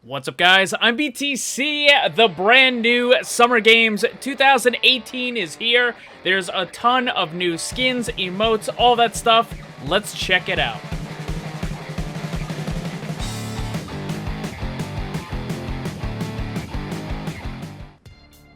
What's up, guys? I'm BTC. The brand new Summer Games 2018 is here. There's a ton of new skins, emotes, all that stuff. Let's check it out.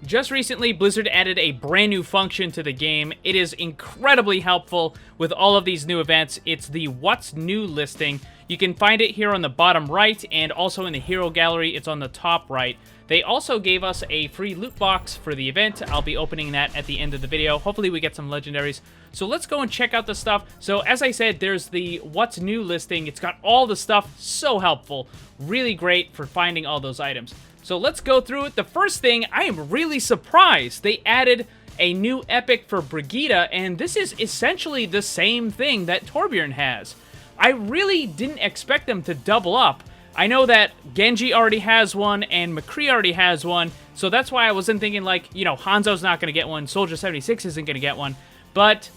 Just recently, Blizzard added a brand new function to the game. It is incredibly helpful with all of these new events. It's the What's New listing. You can find it here on the bottom right, and also in the hero gallery, it's on the top right. They also gave us a free loot box for the event. I'll be opening that at the end of the video. Hopefully we get some legendaries. So let's go and check out the stuff. So as I said, there's the What's New listing. It's got all the stuff, so helpful. Really great for finding all those items. So let's go through it. The first thing, I am really surprised. They added a new epic for Brigida, and this is essentially the same thing that Torbjorn has. I really didn't expect them to double up. I know that Genji already has one, and McCree already has one, so that's why I wasn't thinking, like, you know, Hanzo's not going to get one, Soldier 76 isn't going to get one, but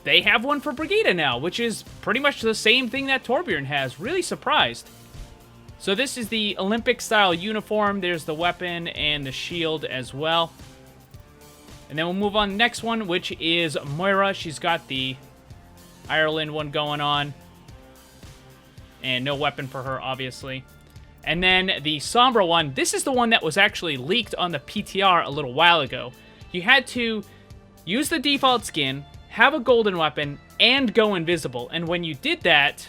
they have one for Brigida now, which is pretty much the same thing that Torbjorn has. Really surprised. So this is the Olympic-style uniform. There's the weapon and the shield as well. And then we'll move on to the next one, which is Moira. She's got the Ireland one going on. And no weapon for her, obviously. And then the Sombra one. This is the one that was actually leaked on the PTR a little while ago. You had to use the default skin, have a golden weapon, and go invisible. And when you did that,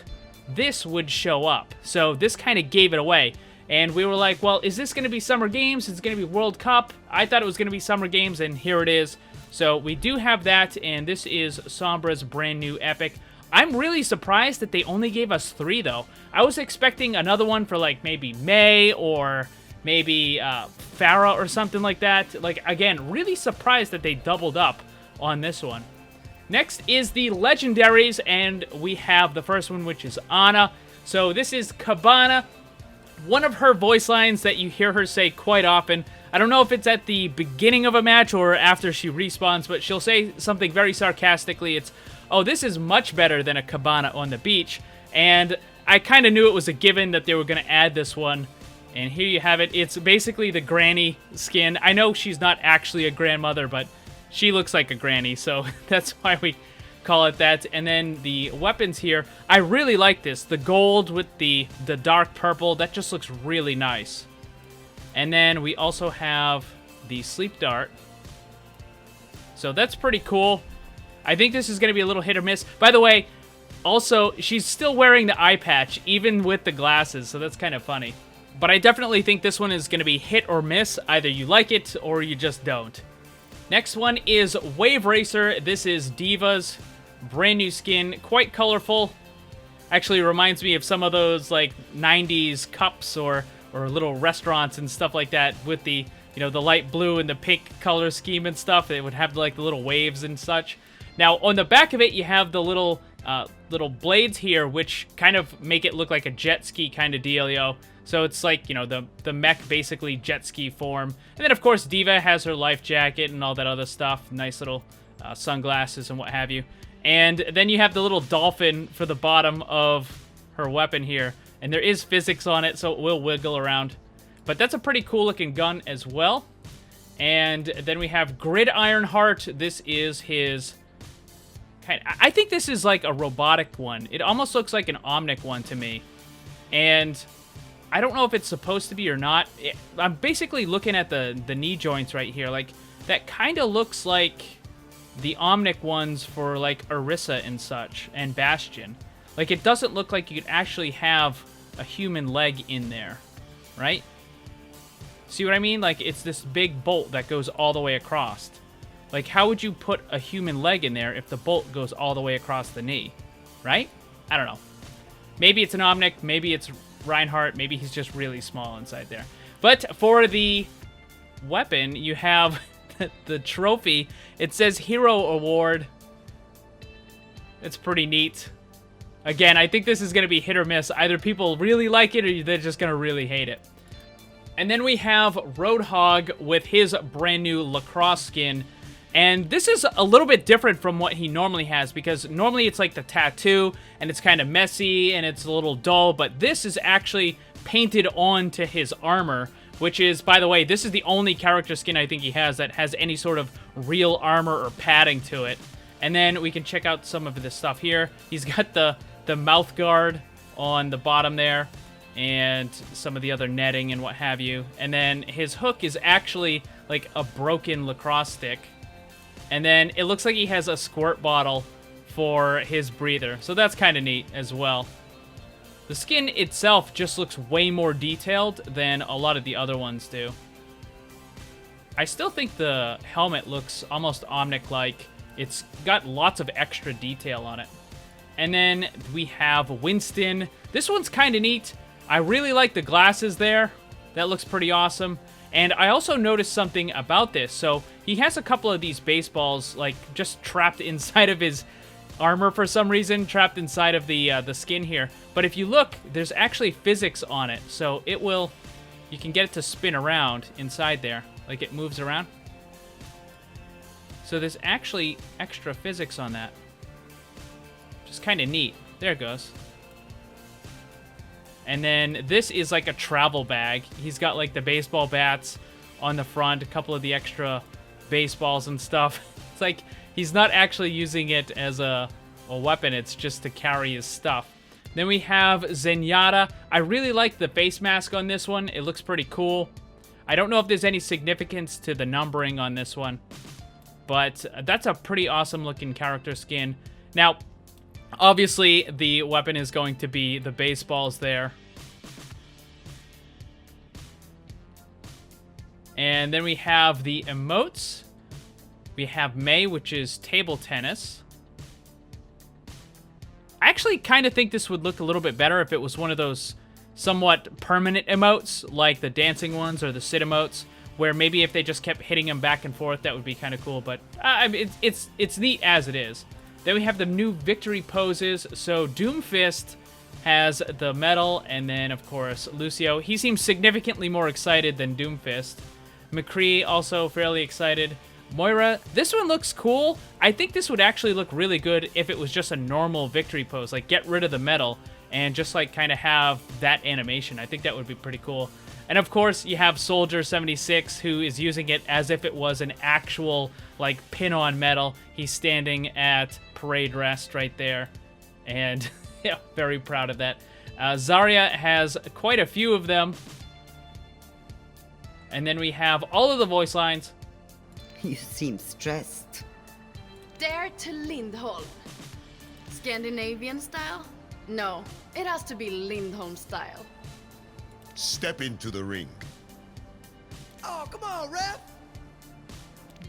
this would show up. So this kind of gave it away. And we were like, well, is this going to be Summer Games? Is it going to be World Cup? I thought it was going to be Summer Games, and here it is. So we do have that, and this is Sombra's brand new epic. I'm really surprised that they only gave us 3, though. I was expecting another one for, like, maybe May or maybe Farah or something like that. Like, again, really surprised that they doubled up on this one. Next is the legendaries, and we have the first one, which is Ana. So this is Cabana, one of her voice lines that you hear her say quite often. I don't know if it's at the beginning of a match or after she respawns, but she'll say something very sarcastically. It's, oh, this is much better than a cabana on the beach. And I kind of knew it was a given that they were going to add this one. And here you have it. It's basically the granny skin. I know she's not actually a grandmother, but she looks like a granny, so that's why we call it that. And then the weapons here, I really like this. The gold with the dark purple, that just looks really nice. And then we also have the sleep dart. So that's pretty cool. I think this is going to be a little hit or miss. By the way, also, she's still wearing the eye patch, even with the glasses, so that's kind of funny. But I definitely think this one is going to be hit or miss. Either you like it or you just don't. Next one is Wave Racer. This is Diva's brand new skin, quite colorful. Actually reminds me of some of those like 90s cups or little restaurants and stuff like that with the, you know, the light blue and the pink color scheme and stuff. They would have like the little waves and such. Now on the back of it, you have the little blades here, which kind of make it look like a jet ski kind of dealio. So it's like, you know, the mech basically jet ski form. And then, of course, Diva has her life jacket and all that other stuff. Nice little sunglasses and what have you. And then you have the little dolphin for the bottom of her weapon here. And there is physics on it, so it will wiggle around. But that's a pretty cool looking gun as well. And then we have Gridiron Heart. This is his... I think this is like a robotic one. It almost looks like an Omnic one to me. And I don't know if it's supposed to be or not. I'm basically looking at the knee joints right here. Like, that kind of looks like the Omnic ones for, like, Orisa and such, and Bastion. Like, it doesn't look like you could actually have a human leg in there, right? See what I mean? Like, it's this big bolt that goes all the way across. Like, how would you put a human leg in there if the bolt goes all the way across the knee, right? I don't know. Maybe it's an Omnic, maybe it's Reinhardt, maybe he's just really small inside there. But for the weapon, you have the trophy. It says Hero Award. It's pretty neat. Again, I think this is going to be hit or miss. Either people really like it or they're just going to really hate it. And then we have Roadhog with his brand new lacrosse skin. And this is a little bit different from what he normally has, because normally it's like the tattoo, and it's kind of messy, and it's a little dull, but this is actually painted onto his armor, which is, by the way, this is the only character skin I think he has that has any sort of real armor or padding to it. And then we can check out some of this stuff here. He's got the mouth guard on the bottom there, and some of the other netting and what have you. And then his hook is actually like a broken lacrosse stick. And then it looks like he has a squirt bottle for his breather. So that's kind of neat as well. The skin itself just looks way more detailed than a lot of the other ones do. I still think the helmet looks almost Omnic-like. It's got lots of extra detail on it. And then we have Winston. This one's kind of neat. I really like the glasses there. That looks pretty awesome. And I also noticed something about this. So he has a couple of these baseballs, like, just trapped inside of his armor for some reason, trapped inside of the skin here. But if you look, there's actually physics on it. So it will, you can get it to spin around inside there, like it moves around. So there's actually extra physics on that. Which is kind of neat. There it goes. And then this is like a travel bag. He's got like the baseball bats on the front, a couple of the extra baseballs and stuff. It's like he's not actually using it as a weapon, it's just to carry his stuff. Then we have Zenyatta. I really like the face mask on this one. It looks pretty cool. I don't know if there's any significance to the numbering on this one, but that's a pretty awesome looking character skin. Now, obviously, the weapon is going to be the baseballs there. And then we have the emotes. We have May, which is table tennis. I actually kind of think this would look a little bit better if it was one of those somewhat permanent emotes, like the dancing ones or the sit emotes, where maybe if they just kept hitting them back and forth, that would be kind of cool. But I mean, it's neat as it is. Then we have the new victory poses. So Doomfist has the medal, and then, of course, Lucio. He seems significantly more excited than Doomfist. McCree also fairly excited. Moira, this one looks cool. I think this would actually look really good if it was just a normal victory pose. Like, get rid of the medal and just, like, kind of have that animation. I think that would be pretty cool. And, of course, you have Soldier 76, who is using it as if it was an actual, like, pin-on medal. He's standing at parade rest right there. And, yeah, very proud of that. Zarya has quite a few of them. And then we have all of the voice lines. You seem stressed. Dare to Lindholm. Scandinavian style? No, it has to be Lindholm style. Step into the ring. Oh, come on, ref!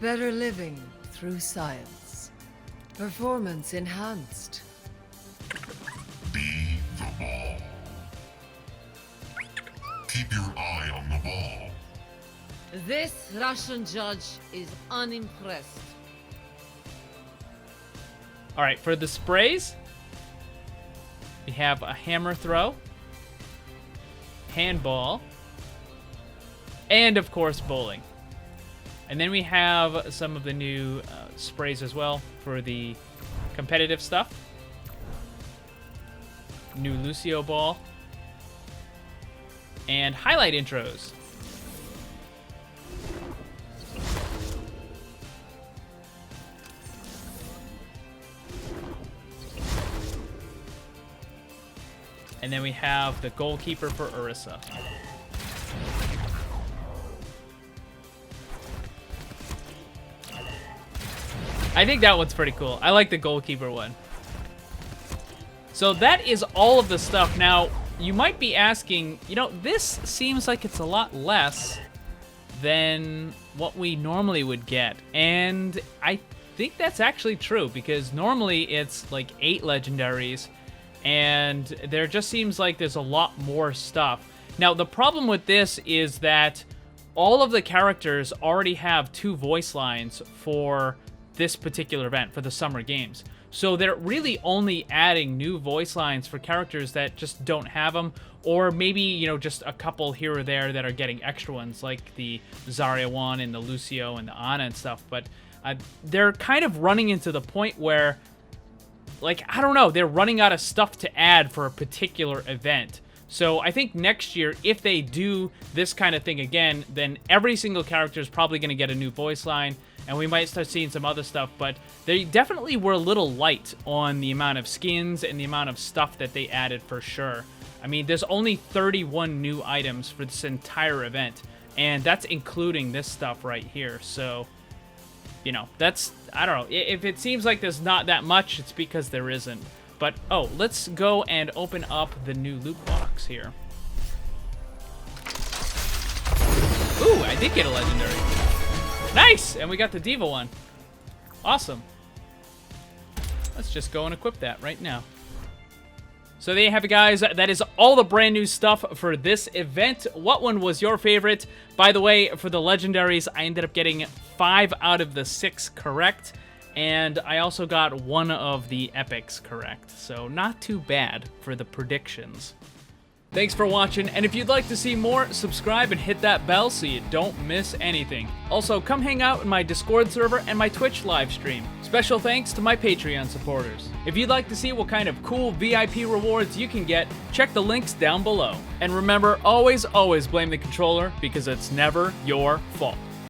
Better living through science. Performance enhanced. Be the ball. Keep your eye on the ball. This Russian judge is unimpressed. All right, for the sprays, we have a hammer throw, handball, and, of course, bowling. And then we have some of the new sprays as well for the competitive stuff. New Lucio ball. And highlight intros. And then we have the goalkeeper for Ursa. I think that one's pretty cool. I like the goalkeeper one. So that is all of the stuff. Now, you might be asking, you know, this seems like it's a lot less than what we normally would get. And I think that's actually true, because normally it's like 8 legendaries. And there just seems like there's a lot more stuff. Now, the problem with this is that all of the characters already have 2 voice lines for this particular event, for the Summer Games. So they're really only adding new voice lines for characters that just don't have them, or maybe, you know, just a couple here or there that are getting extra ones, like the Zarya one and the Lucio and the Ana and stuff. But they're kind of running into the point where, like, I don't know, they're running out of stuff to add for a particular event. So I think next year, if they do this kind of thing again, then every single character is probably going to get a new voice line, and we might start seeing some other stuff, but they definitely were a little light on the amount of skins and the amount of stuff that they added for sure. I mean, there's only 31 new items for this entire event, and that's including this stuff right here, so, you know, that's, I don't know, if it seems like there's not that much, it's because there isn't. But, oh, let's go and open up the new loot box here. Ooh, I did get a legendary. Nice! And we got the Diva one. Awesome. Let's just go and equip that right now. So there you have it, guys. That is all the brand new stuff for this event. What one was your favorite? By the way, for the legendaries, I ended up getting 5 out of the 6 correct. And I also got 1 of the epics correct, so not too bad for the predictions. Thanks for watching, and if you'd like to see more, subscribe and hit that bell so you don't miss anything. Also, come hang out in my Discord server and my Twitch live stream. Special thanks to my Patreon supporters. If you'd like to see what kind of cool VIP rewards you can get, check the links down below. And remember, always blame the controller, because it's never your fault.